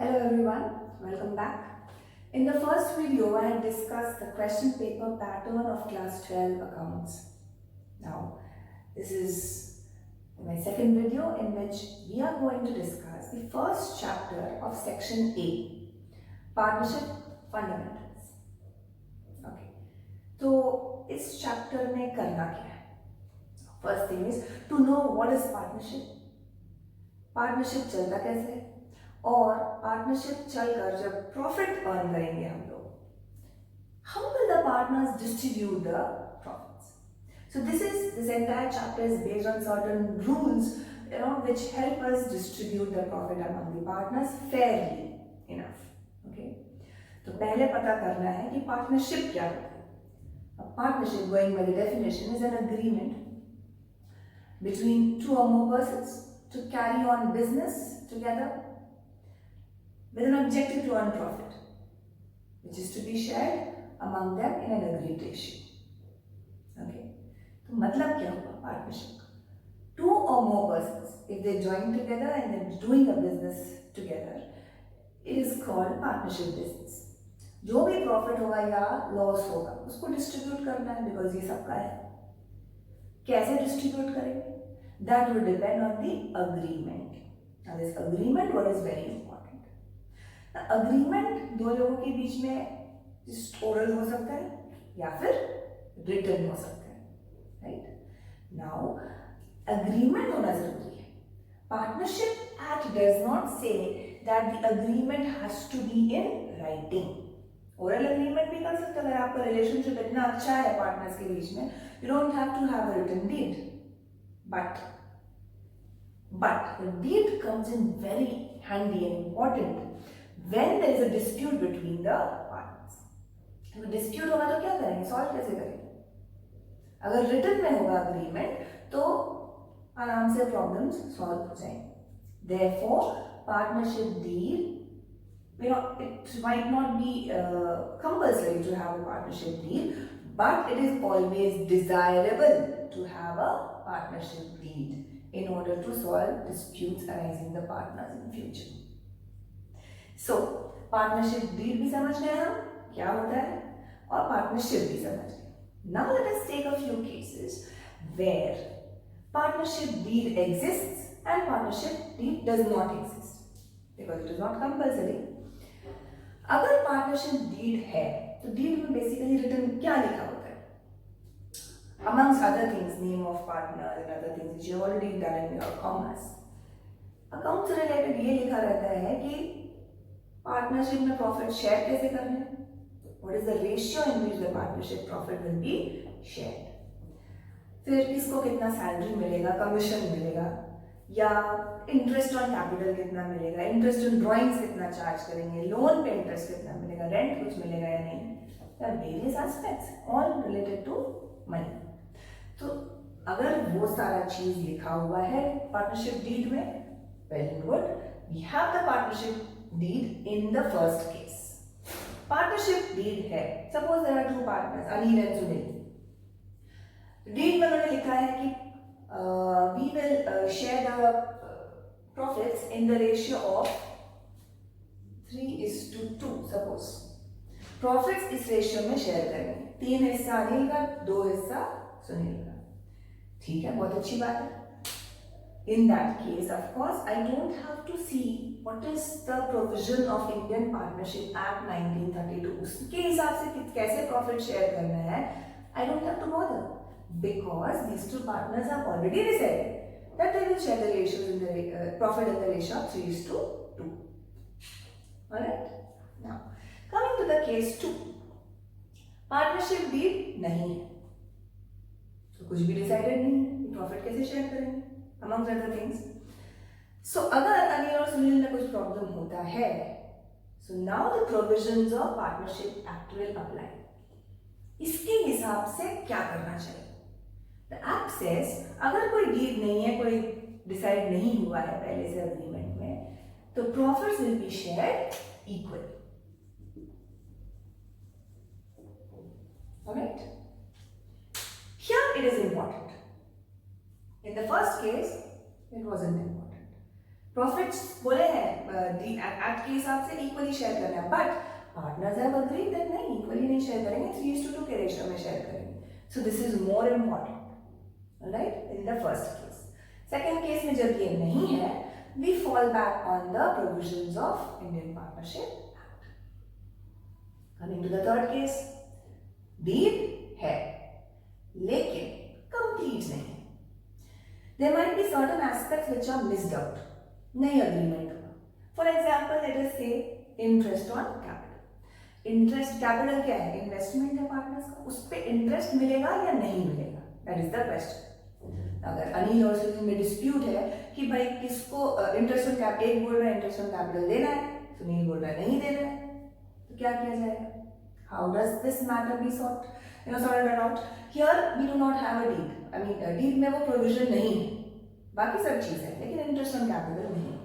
Hello everyone, welcome back. In the first video, I had discussed the question paper pattern of class 12 accounts. Now, this is my second video in which we are going to discuss the first chapter of section A, Partnership Fundamentals. Okay, तो इस chapter में करना क्या है? First thing is to know what is partnership. Partnership चलता कैसे है? और पार्टनरशिप चलकर जब प्रॉफिट अर्न करेंगे हम लोग, how will the partners distribute the profits? So this entire chapter is based on certain rules, which help us distribute the profit among the partners fairly enough. Okay, तो पहले पता करना है कि पार्टनरशिप क्या होता है. A partnership, going by the definition, is an agreement between two or more persons to carry on business together with an objective to earn profit, which is to be shared among them in an agreed ratio. Okay, तो मतलब क्या हुआ partnership? Two or more persons, if they join together and they're doing a business together, it is called partnership business. जो भी profit होगा या loss होगा, उसको distribute करना है because ये सबका है. कैसे distribute करेंगे? That will depend on the agreement. Now this agreement, what is very important? Agreement दो लोगों के बीच में ओरल हो सकता है या फिर रिटन हो सकता है, राइट? नाउ अग्रीमेंट होना जरूरी है. Partnership act does not say that the agreement has to be in writing. Oral agreement भी कर सकते हो अगर आपका रिलेशनशिप इतना अच्छा है पार्टनर्स के बीच में. You don't have to have a written deed, but the deed comes in very handy and important when there is a dispute between the partners. तो dispute होगा तो क्या करेंगे? सॉल्व कैसे करेंगे? अगर रिटन में होगा अग्रीमेंट तो आराम से प्रॉब्लम्स सॉल्व हो जाएंगे. Therefore, partnership deed, it might not be compulsory to have a partnership deed, but it is always desirable to have a partnership deed in order to solve disputes arising the partners in future. So, partnership deed भी समझ गए हम क्या होता है और partnership भी समझ गए. Now let us take a few cases where partnership deed exists and partnership deed does not exist because it is not compulsory. अगर partnership deed है तो deed में basically written क्या लिखा होता है? Amongst other things, name of partners and other things which you have already done in your commerce. Account से related ये लिखा रहता है कि पार्टनरशिप में प्रॉफिट शेयर कैसे करना है. What is the ratio in which the partnership profit will be shared. फिर किसको कितना सैलरी मिलेगा, कमीशन मिलेगा या इंटरेस्ट ऑन कैपिटल कितना मिलेगा, इंटरेस्ट ऑन ड्राइंग्स कितना चार्ज करेंगे, लोन पे इंटरेस्ट कितना मिलेगा, रेंट कुछ मिलेगा या नहीं. There are various aspects all related to money. तो अगर वो सारा चीज लिखा हुआ है पार्टनरशिप डीड में, well and good, we have the partnership deed in the first case. Partnership deed है. Suppose there are two partners, Anil and Sunil. Deed में उन्होंने लिखा है कि we will share the profits in the ratio of 3:2. Suppose profits इस ratio में share करेंगे. 3 हिस्सा अनिल का, 2 हिस्सा सुनील का. ठीक है, बहुत अच्छी बात है. In that case, of course, I don't have to see what is the provision of Indian Partnership Act 1932. उसके हिसाब से कैसे profit share करना है, I don't have to bother because these two partners have already decided that they will share the ratios in the profit in the ratio of 3:2. Alright? Now, coming to the case 2, partnership deed नहीं है, तो कुछ भी decided नहीं है कि profit कैसे share करेंगे. Among other things. So अगर अनिल और सुनील में कुछ प्रॉब्लम होता है, so now the provisions of partnership act will apply. इसके हिसाब से क्या करना चाहिए? The act says अगर कोई डीड नहीं है, कोई डिसाइड नहीं हुआ है पहले से अग्रीमेंट में, तो profits will be shared equally. Alright? Here it is important. In the first case, it wasn't important. Profits बोले हैं एक्ट के हिसाब से इक्वली शेयर करना है, but partners have agreed that नहीं, इक्वली नहीं शेयर करेंगे, 3:2 के रेशियो में शेयर करेंगे. So this is more important, right, in the first case. Second case में जब ये नहीं है, we fall back on the provisions of Indian Partnership Act. Coming to the third case, deed है लेकिन complete नहीं. There might be certain aspects which are missed out. नहीं agreement हुआ. For example, let us say interest on capital. Interest capital क्या है? Investment है partners का. उस पे interest मिलेगा या नहीं मिलेगा? That is the question. अगर अनिल और सुनील में डिस्प्यूट है कि भाई किसको इंटरेस्ट ऑन कैपिटल, एक बोल रहा है इंटरेस्ट ऑन कैपिटल देना है, सुनील बोल रहा है नहीं देना है, तो क्या किया जाएगा? How does this matter be sorted out? Here we do not have a deed. I mean deed में वो प्रोविजन नहीं है, बाकी सब चीज है, लेकिन इंटरेस्ट ऑन कैपिटल नहीं है,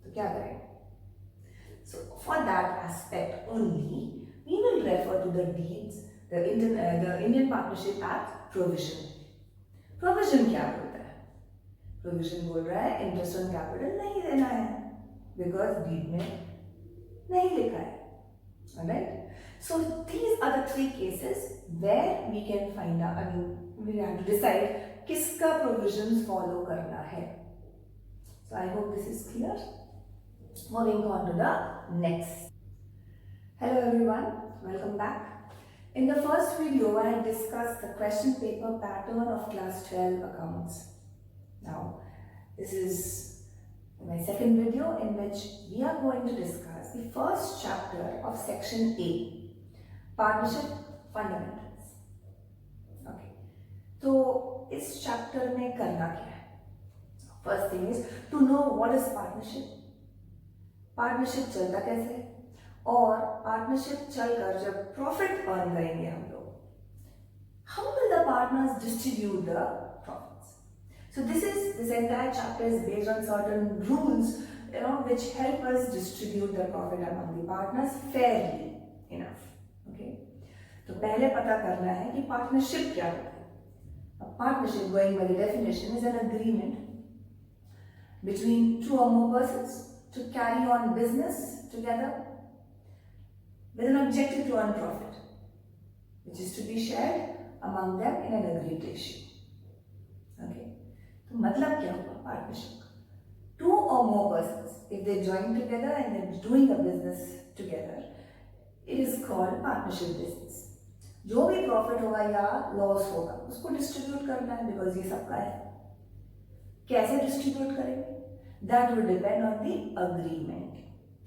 तो क्या करेंगे? So for that aspect only we will refer to the deeds, the Indian partnership act provision. Provision क्या बोलता है? प्रोविजन बोल रहा है इंटरेस्ट ऑन कैपिटल नहीं देना है, बिकॉज डीड में नहीं लिखा है. Alright, so these are the three cases where we can find out, I mean we have to decide किसका प्रोविजन फॉलो करना है. So I hope this is clear. Moving on to the next. Hello everyone, welcome back. In the first video, I had discussed the question paper pattern of class 12 accounts. Now, this is my second video in which we are going to discuss the first chapter of section A, Partnership Fundamentals. Okay, so इस chapter में करना क्या है? First thing is to know what is partnership. Partnership चलता कैसे? और partnership चलकर जब प्रॉफिट अर्न करेंगे हम लोग, how will the partners distribute the profits? So this entire chapter is based on certain rules, which help us distribute the profit among the partners fairly enough. Okay, तो पहले पता करना है कि पार्टनरशिप क्या होता है. Partnership, going by the definition, is an agreement between two or more persons to carry on business together with an objective to earn profit, which is to be shared among them in an agreed ratio. Okay, तो मतलब क्या होगा partnership का? Two or more persons, if they join together and they're doing a business together, it is called partnership business. जो भी profit होगा या loss होगा उसको डिस्ट्रीब्यूट करना है, बिकॉज ये सबका है. कैसे डिस्ट्रीब्यूट करेंगे? That will depend on the agreement.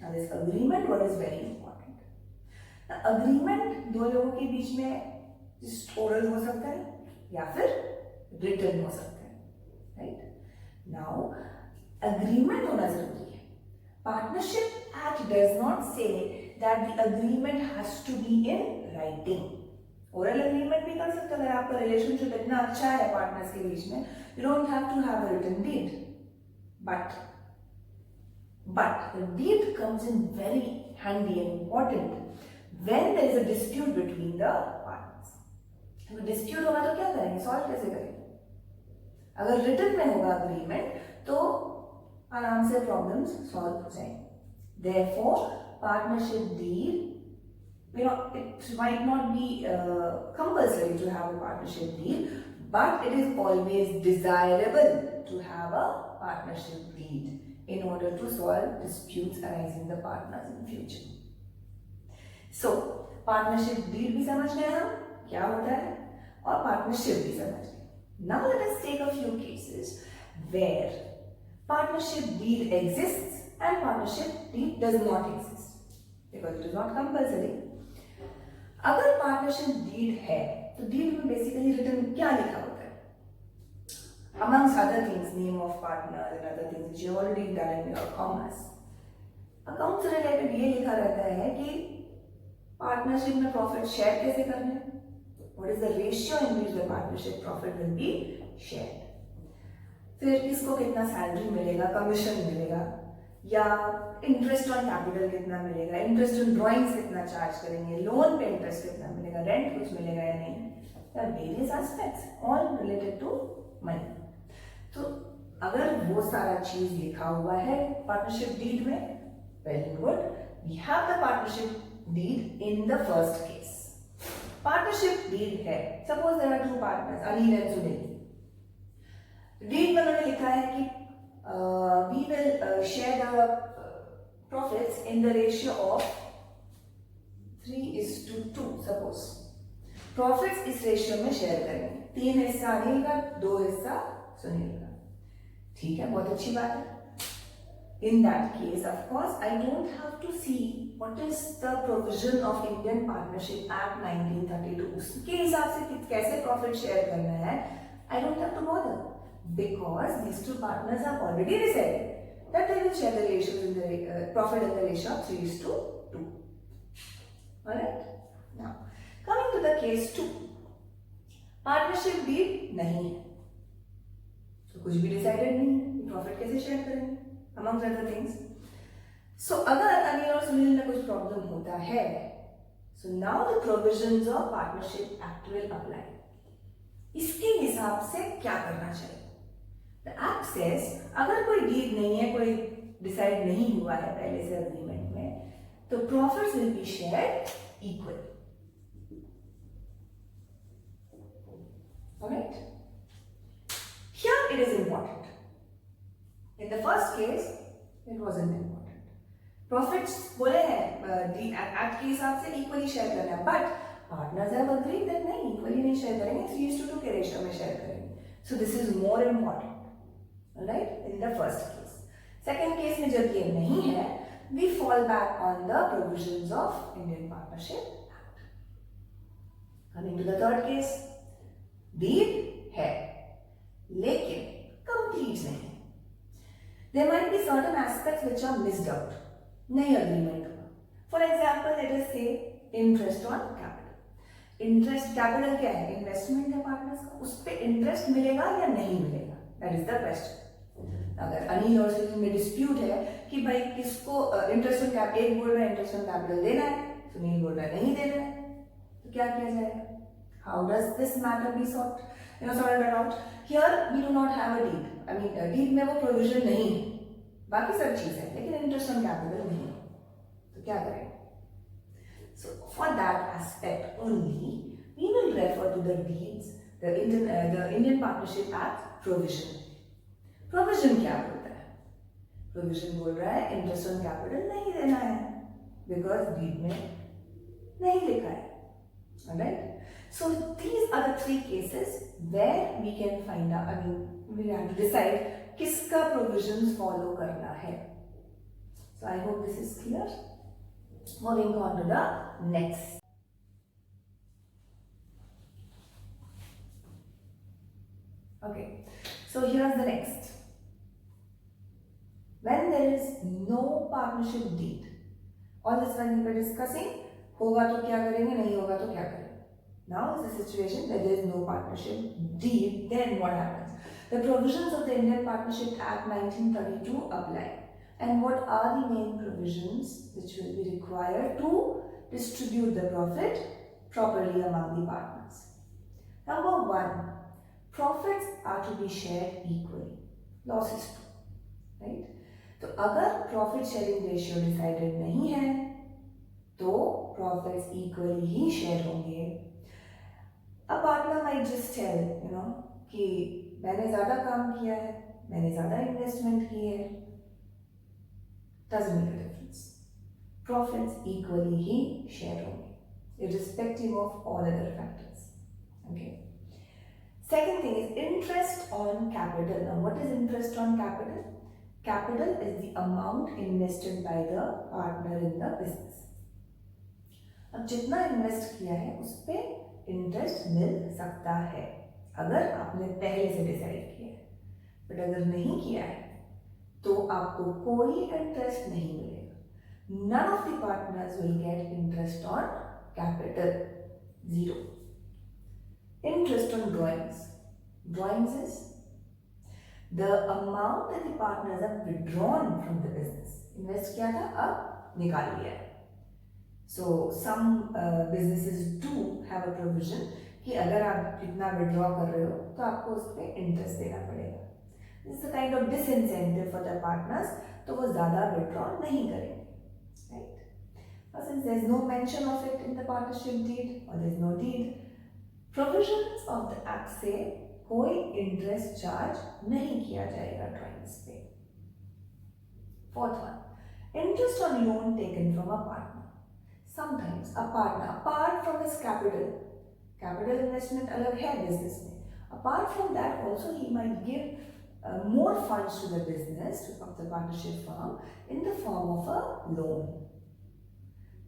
Now this agreement, what is very important? Agreement दो लोगों के बीच में ओरल हो सकता है या फिर रिटन हो सकता है, राइट? नाउ अग्रीमेंट होना जरूरी है. Partnership act does not say that the agreement has to be in writing. Oral agreement भी कर सकते हो. अगर आपका रिलेशनशिप इतना अच्छा है पार्टनर्स के बीच में, you don't have to have a written deed, but the deed comes in very handy and important when there is a dispute between the partners. तो dispute होगा तो क्या करेंगे? सॉल्व कैसे करेंगे? अगर रिटन में होगा अग्रीमेंट तो आराम से प्रॉब्लम्स सॉल्व हो जाएंगे. Therefore, partnership deed, it might not be compulsory to have a partnership deed, but it is always desirable to have a partnership deed in order to solve disputes arising the partners in future. So, partnership deed भी समझ गए हम क्या होता है, और partnership भी समझ गए. Now let us take a few cases where partnership deed exists and partnership deed does not exist, because it is not compulsory. अगर partnership deed है तो deed में basically written क्या लिखा होता है? Amongst other things, name of partner and other things which you already done in your commerce. Account से related ये लिखा रहता है कि पार्टनरशिप में प्रॉफिट शेयर कैसे करने, what is the ratio in which the partnership profit will be shared, फिर किसको कितना सैलरी मिलेगा, कमीशन मिलेगा, या इंटरेस्ट ऑन कैपिटल कितना मिलेगा, इंटरेस्ट ऑन ड्रॉइंग्स कितना चार्ज करेंगे, लोन पे इंटरेस्ट कितना मिलेगा, रेंट कुछ मिलेगा या नहीं. Various aspects all related to money. तो अगर वो सारा चीज लिखा हुआ है पार्टनरशिप डीड में, very good, we have the partnership deed in the first case. Partnership deed है, suppose there are two partners, Anil and Sunil. Deed में उन्होंने लिखा है कि we will share the profits in the ratio of 3:2. Suppose profits इस ratio में share करेंगे, 3 हिस्सा अनिल का, 2 हिस्सा सुनील का. ठीक है, बहुत अच्छी बात है. In that case, of course, I don't have to see what is the provision of Indian Partnership Act 1932. उसके हिसाब से कैसे प्रॉफिट शेयर करना है, I don't have to bother, because these two partners have already decided that they will share the ratios in the profit in the ratio of 3:2. Alright? Now, coming to the case 2, partnership deed नहीं है, तो कुछ भी decided नहीं है, profit कैसे share करेंगे among other things. So अगर अनिल और सुनील में कुछ प्रॉब्लम होता है, so now the provisions of partnership act will apply. इसके हिसाब से क्या करना चाहिए? The act says अगर कोई डीड नहीं है, कोई डिसाइड नहीं हुआ है पहले से अग्रीमेंट में, तो profits will be shared equally. Alright? Here it is important. In the first case, it wasn't important. Profits बोले हैं एक्ट के हिसाब से इक्वली शेयर करना है, but partners have agreed that नहीं, इक्वली नहीं शेयर करेंगे, 3:2 के रेशियो में शेयर करेंगे. So this is more important, right, in the first case. Second case में जब ये नहीं है, we fall back on the provisions of Indian partnership act. Coming to the third case, deed है लेकिन कंप्लीट नहीं. There might be certain aspects which are missed out. नहीं agreement हुआ. For example, let us say interest on capital. Interest capital क्या है? Investment है partners का. उस पे interest मिलेगा या नहीं मिलेगा? That is the question. अगर अनिल और सुनील में dispute है कि भाई किसको interest on capital, एक बोल रहा है interest on capital देना है, सुनील बोल रहा है नहीं देना है, तो क्या किया जाएगा? How does this matter be sorted out? Here we do not have a deed. I mean, deed में वो provision नहीं है, बाकी सब चीज है, लेकिन interest on capital नहीं है, तो क्या करें? So for that aspect only, we will refer to the deeds, the Indian Partnership Act provision. Provision क्या बोलता है? Provision बोल रहा है interest on capital नहीं देना है, because deed में नहीं लिखा है. Alright? So these are the 3 cases where we can find out, I mean, we have to decide किसका provisions follow करना है. So I hope this is clear. Moving on to the next. Okay, so here's the next. When there is no partnership deed, all this when we were discussing, होगा तो क्या करेंगे, नहीं होगा तो क्या करेंगे. Now is the situation that there is no partnership deed, then what happens? The provisions of the Indian Partnership Act 1932 apply. And what are the main provisions which will be required to distribute the profit properly among the partners? Number 1, profits are to be shared equally. Losses too, right? तो अगर profit sharing ratio decided नहीं है, तो profits equally ही share होंगे. A partner might just tell, कि मैंने ज्यादा काम किया है, मैंने ज्यादा इन्वेस्टमेंट की है. Doesn't make a difference. Profits equally he share होंगे, irrespective of all other factors. Okay. Second thing is interest on capital. Now, what is interest on capital? Capital is the amount invested by the partner in the business. अब जितना invest किया है उस पे interest मिल सकता है अगर आपने पहले से डिसाइड किया है, बट अगर नहीं किया है तो आपको कोई इंटरेस्ट नहीं मिलेगा. None of the partners will get interest on capital, 0. Interest on drawings is the amount that the partners have withdrawn from the business. Invest किया था, अब निकाल लिया है. So some businesses do have a provision कि अगर आप इतना विड्रॉ कर रहे हो तो आपको उस पर इंटरेस्ट देना पड़ेगा. This is a kind of disincentive for the partners, तो वो ज़्यादा विड्रॉ नहीं करेंगे, right? Since there is no mention of it in the partnership deed or there is no deed, provisions of the act से कोई interest charge नहीं किया जाएगा ड्राइंग्स पे। Fourth one, interest on loan taken from a partner. Sometimes a partner, apart from his capital investment अलग है business में, apart from that also he might give more funds to the business of the partnership firm in the form of a loan.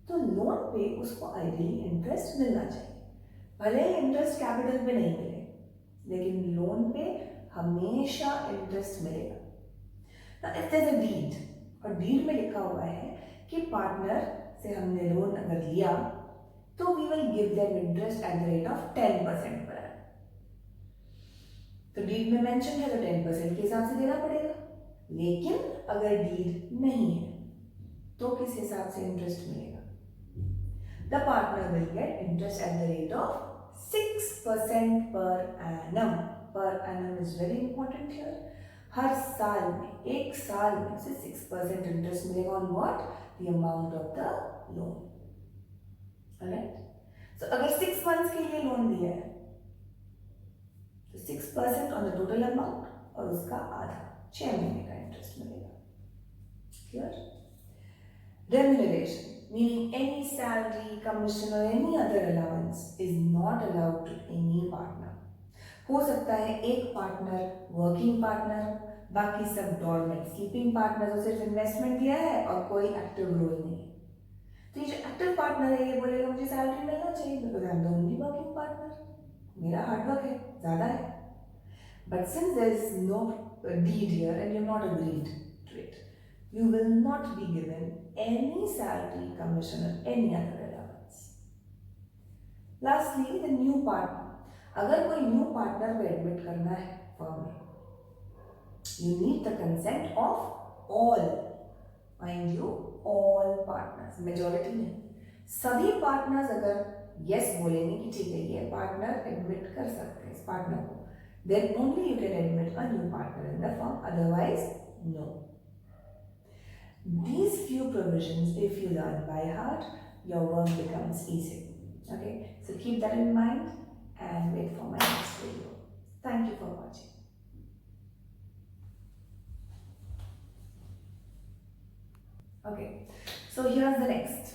तो loan पे उसको ideally interest मिलना चाहिए, भले ही interest capital पे नहीं मिले, लेकिन लोन पे हमेशा इंटरेस्ट मिलेगा। ना if there is a deed, और डीड में लिखा हुआ है कि पार्टनर से हमने लोन अगर लिया तो we will give them interest at the rate of 10% per annum। तो डीड में मेंशन है तो 10% के हिसाब से देना पड़ेगा, लेकिन अगर डीड नहीं है तो किस हिसाब से इंटरेस्ट मिलेगा? The partner will get interest at the rate of 6% per annum. Per annum is very important here. हर साल में, एक साल में से 6% इंटरेस्ट मिलेगा on what? The amount of the loan. Alright? So अगर 6 months के लिए लोन दिया है तो 6% on the total amount और उसका आधा 6 महीने का इंटरेस्ट मिलेगा। Clear? Remuneration, meaning any salary, commission or any other allowance is not allowed to any partner. हो सकता है एक पार्टनर वर्किंग पार्टनर, बाकी सब डॉर्मेंट स्लीपिंग पार्टनर जो सिर्फ इन्वेस्टमेंट दिया है और कोई एक्टिव रोल नहीं है। तो ये जो एक्टिव पार्टनर है ये बोलेगा मुझे सैलरी मिलना चाहिए because I am the only working partner, मेरा हार्डवर्क है ज़्यादा है। But since there is no deed here and you have not agreed to it, you will not be given any salary, commission or any other allowance. Lastly, the new partner. अगर कोई new partner को admit करना है firm में, you need the consent of all, mind you, all partners, majority नहीं, सभी partners अगर yes बोलेंगे कि ठीक है ये पार्टनर एडमिट कर सकते हैं इस पार्टनर को, then only you can admit a new partner in the firm, otherwise no. These few provisions, if you learn by heart, your work becomes easy. Okay, so keep that in mind and wait for my next video. Thank you for watching. Okay, so here's the next.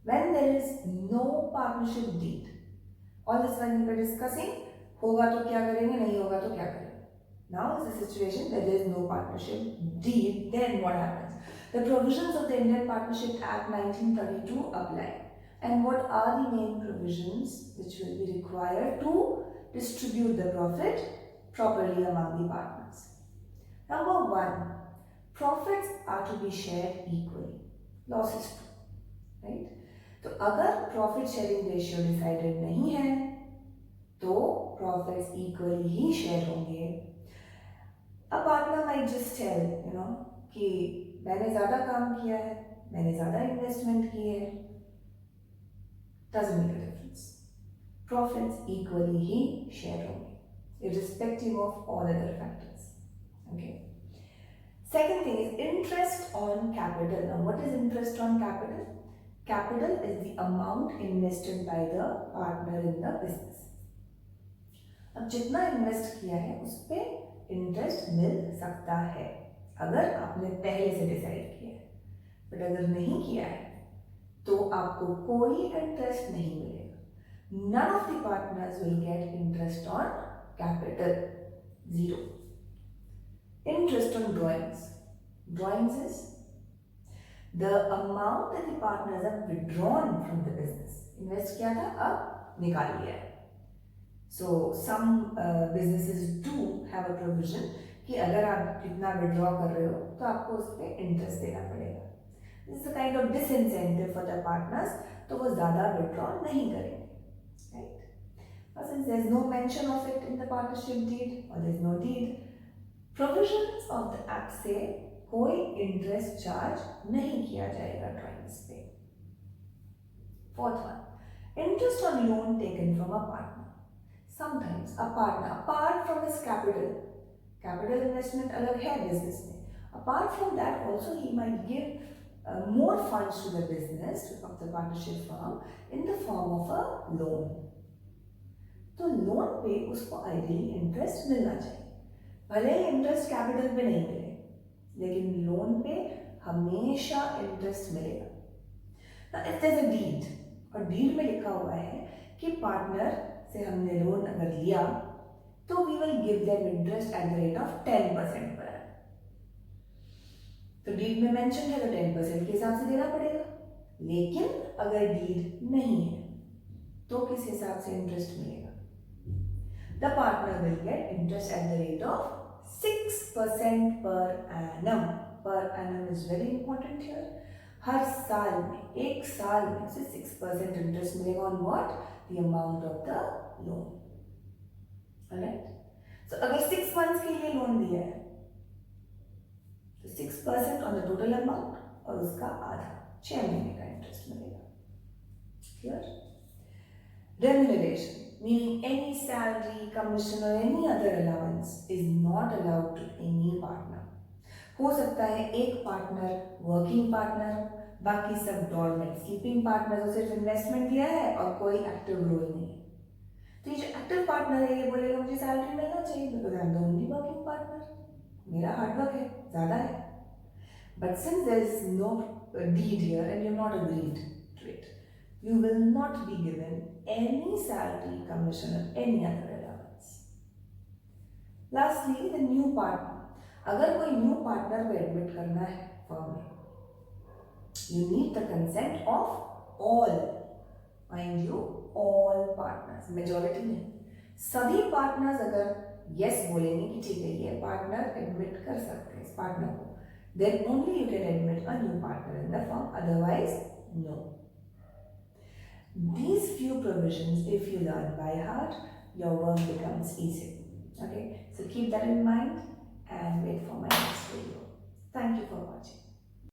When there is no partnership deed, all this one we were discussing, होगा तो क्या करेंगे, नहीं होगा तो क्या करेंगे? Now is the situation that there is no partnership deed, then what happens? The provisions of the Indian Partnership Act 1932 apply. And what are the main provisions which will be required to distribute the profit properly among the partners? Number one, profits are to be shared equally. Losses too, right? तो अगर profit sharing ratio decided नहीं है तो profits equally ही share होंगे। A partner might just tell, कि मैंने ज़्यादा काम किया है, मैंने ज़्यादा इन्वेस्टमेंट की है, doesn't make a difference. Profits equally he share होंगे, irrespective of all other factors. Okay. Second thing is interest on capital. Now, what is interest on capital? Capital is the amount invested by the partner in the business. अब जितना invest किया है उस पर interest मिल सकता है अगर आपने पहले से डिसाइड किया है, बट अगर नहीं किया है तो आपको कोई इंटरेस्ट नहीं मिलेगा। None of the partners will get interest on capital, zero. Interest on drawings is the amount that the partners have withdrawn from the business. Invest किया था, अब निकाल लिया है। So some businesses do have a provision कि अगर आप कितना withdraw कर रहे हो तो आपको उस पर इंटरेस्ट देना पड़ेगा। This is a kind of disincentive for the partners, तो वो ज़्यादा withdraw नहीं करेंगे, right? But since there is no mention of it in the partnership deed or there is no deed, provisions of the act से कोई interest charge नहीं किया जाएगा ड्राइंग्स पे। Fourth one, interest on loan taken from a partner. Sometimes a partner, apart from his capital investment अलग है business में. Apart from that also he might give more funds to the business of the partnership firm in the form of a loan. तो loan पे उसको ideally interest मिलना चाहिए. भले ही interest capital पे नहीं मिले, लेकिन लोन पे हमेशा इंटरेस्ट मिलेगा. Now if there's a deed, और डीड में लिखा हुआ है कि पार्टनर से हमने लोन अगर लिया तो we will give them interest at the rate of 10% per annum. तो डीड में मेंशन है तो 10% के हिसाब से देना पड़ेगा. लेकिन अगर डीड नहीं है तो किस हिसाब से इंटरेस्ट मिलेगा? The partner will get interest at the rate of 6% per annum. Per annum is very important here. हर साल में, एक साल में से 6% इंटरेस्ट मिलेगा on what? The amount of the loan. Alright. So अगर 6 मंथ्स के लिए लोन दिया है तो 6% ऑन द टोटल अमाउंट और उसका आधा 6 महीने का इंटरेस्ट मिलेगा. Clear? Remuneration, meaning any salary, commission or any other allowance is not allowed to any partner. हो सकता है एक पार्टनर वर्किंग पार्टनर, बाकी सब डॉर्मेंट स्लीपिंग पार्टनर जो सिर्फ इन्वेस्टमेंट दिया है और कोई एक्टिव रोल नहीं है. तो ये जो एक्टिव पार्टनर है ये बोलेगा मुझे सैलरी मिलना चाहिए because I am the only working partner, मेरा हार्डवर्क है ज़्यादा है. But since there is no deed here and you have not agreed to it, you will not be given any salary, commission or any other allowance. Lastly, the new partner. अगर कोई new partner को admit करना है firm में, you need the consent of all. Mind you, all partners, majority नहीं. सभी partners अगर yes बोलेंगे कि ठीक है ये पार्टनर एडमिट कर सकते हैं इस पार्टनर को, then only you can admit a new partner in the firm. Otherwise, no. These few provisions, if you learn by heart, your work becomes easy. Okay, so keep that in mind and wait for my next video. Thank you for watching.